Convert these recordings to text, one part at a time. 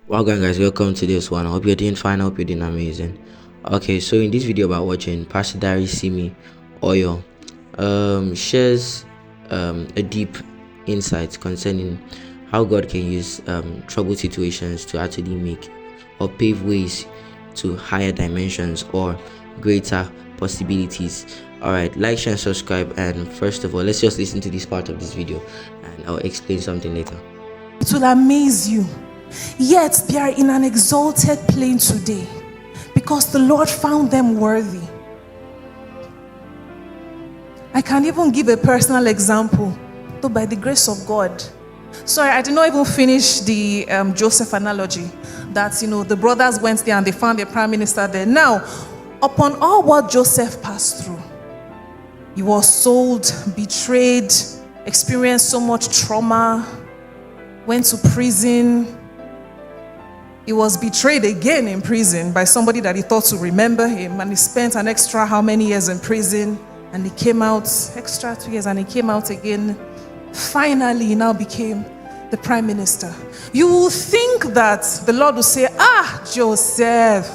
Welcome guys, welcome to this one. I hope you're doing fine. I hope you're doing amazing. Okay, so in this video about watching, Pastor Darasimi Oyor shares a deep insight concerning how God can use troubled situations to actually make or pave ways to higher dimensions or greater possibilities. Alright, like, share, and subscribe. And first of all, let's just listen to this part of this video and I'll explain something later. It will amaze you. Yet they are in an exalted plane today because the Lord found them worthy. I can even give a personal example, though by the grace of God. Sorry, I did not even finish the Joseph analogy that, the brothers went there and they found the prime minister there. Now, upon all what Joseph passed through, he was sold, betrayed, experienced so much trauma, went to prison. He was betrayed again in prison by somebody that he thought to remember him, and he spent an extra how many years in prison, and he came out, extra 2 years, and he came out again. Finally, he now became the prime minister. You will think that the Lord will say, Joseph,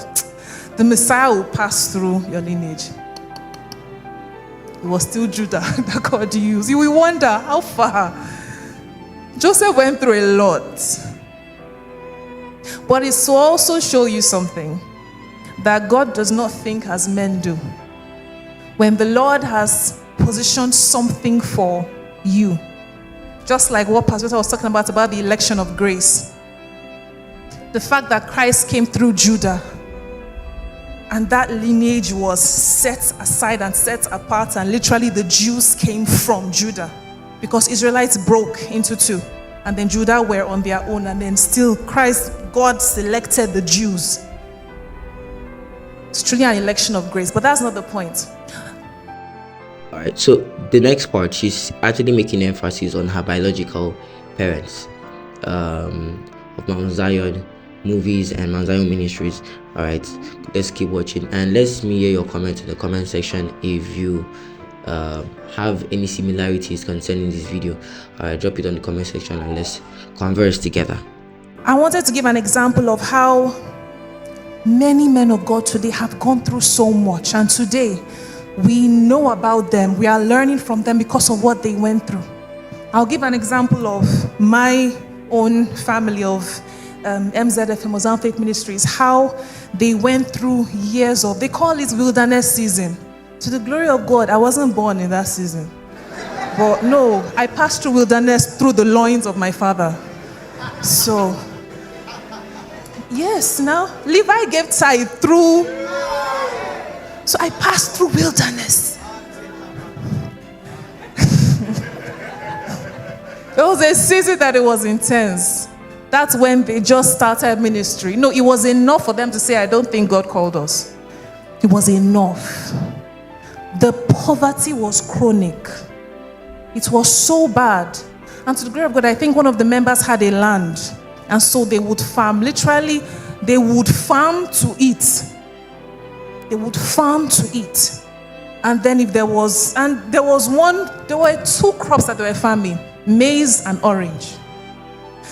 the Messiah will pass through your lineage. It was still Judah that God used. You will wonder how far. Joseph went through a lot. But it's to also show you something that God does not think as men do. When the Lord has positioned something for you, just like what Pastor was talking about the election of grace, the fact that Christ came through Judah and that lineage was set aside and set apart, and literally the Jews came from Judah because Israelites broke into two. And then Judah were on their own, and then still God selected the Jews. It's truly an election of grace, but that's not the point. Alright, so the next part, she's actually making emphasis on her biological parents of Mount Zion movies and Mount Zion ministries. Alright, let's keep watching and let's hear your comment in the comment section if you have any similarities concerning this video. Drop it on the comment section and let's converse together. I wanted to give an example of how many men of God today have gone through so much, and today we know about them. We are learning from them because of what they went through. I'll give an example of my own family of MZF, Mozambique Faith Ministries, how they went through years of, they call it wilderness season. To the glory of God, I wasn't born in that season. But no, I passed through wilderness through the loins of my father. So, yes, now, Levi gave tithe through. So I passed through wilderness. There was a season that it was intense. That's when they just started ministry. No, it was enough for them to say, I don't think God called us. It was enough. The poverty was chronic. It was so bad. And to the glory of God, I think one of the members had a land. And so they would farm. Literally, they would farm to eat. They would farm to eat. And then there were two crops that they were farming, maize and orange.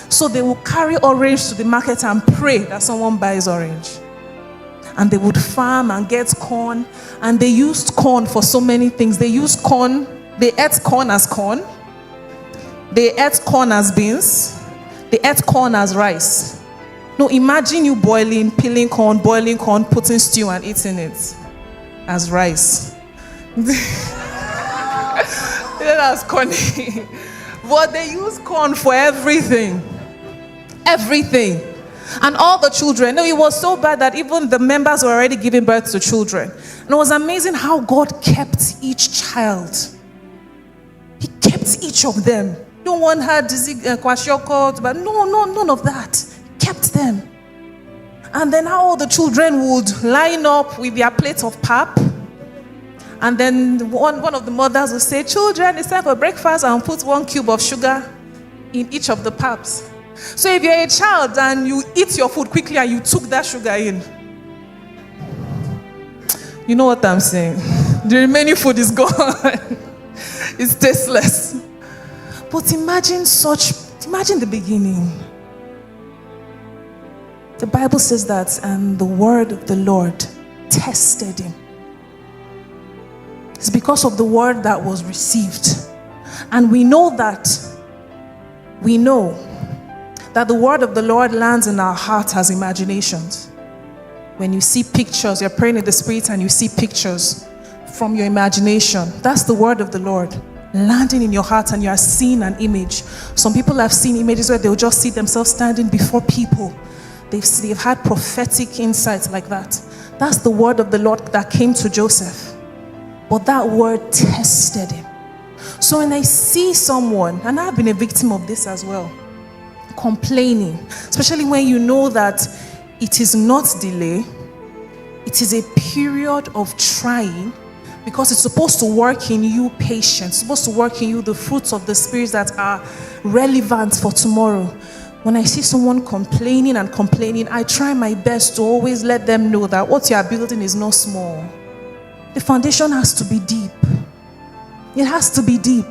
So they would carry orange to the market and pray that someone buys orange. And they would farm and get corn. And they used corn for so many things. They used corn. They ate corn as corn. They ate corn as beans. They ate corn as rice. No, imagine you peeling corn, boiling corn, putting stew and eating it as rice. That's corny. But they use corn for everything. Everything. And all the children. No, it was so bad that even the members were already giving birth to children. And it was amazing how God kept each child. He kept each of them. No one had disease, kwashiorkor, but no, none of that. Kept them. And then how all the children would line up with their plates of pap. And then one of the mothers would say, children, it's time for breakfast, and put 1 cube of sugar in each of the paps. So if you're a child and you eat your food quickly and you took that sugar in, you know what I'm saying? The remaining food is gone. It's tasteless. But imagine the beginning. The Bible says that, and the word of the Lord tested him. It's because of the word that was received. And we know that the word of the Lord lands in our heart as imaginations. When you see pictures, you're praying in the Spirit and you see pictures from your imagination. That's the word of the Lord landing in your heart, and you are seeing an image. Some people have seen images where they'll just see themselves standing before people. They've had prophetic insights like that. That's the word of the Lord that came to Joseph. But that word tested him. So when I see someone, and I've been a victim of this as well, complaining, especially when you know that it is not delay, it is a period of trying, because it's supposed to work in you patience, it's supposed to work in you the fruits of the Spirit that are relevant for tomorrow. When I see someone complaining, I try my best to always let them know that what you are building is not small. The foundation has to be deep. It has to be deep.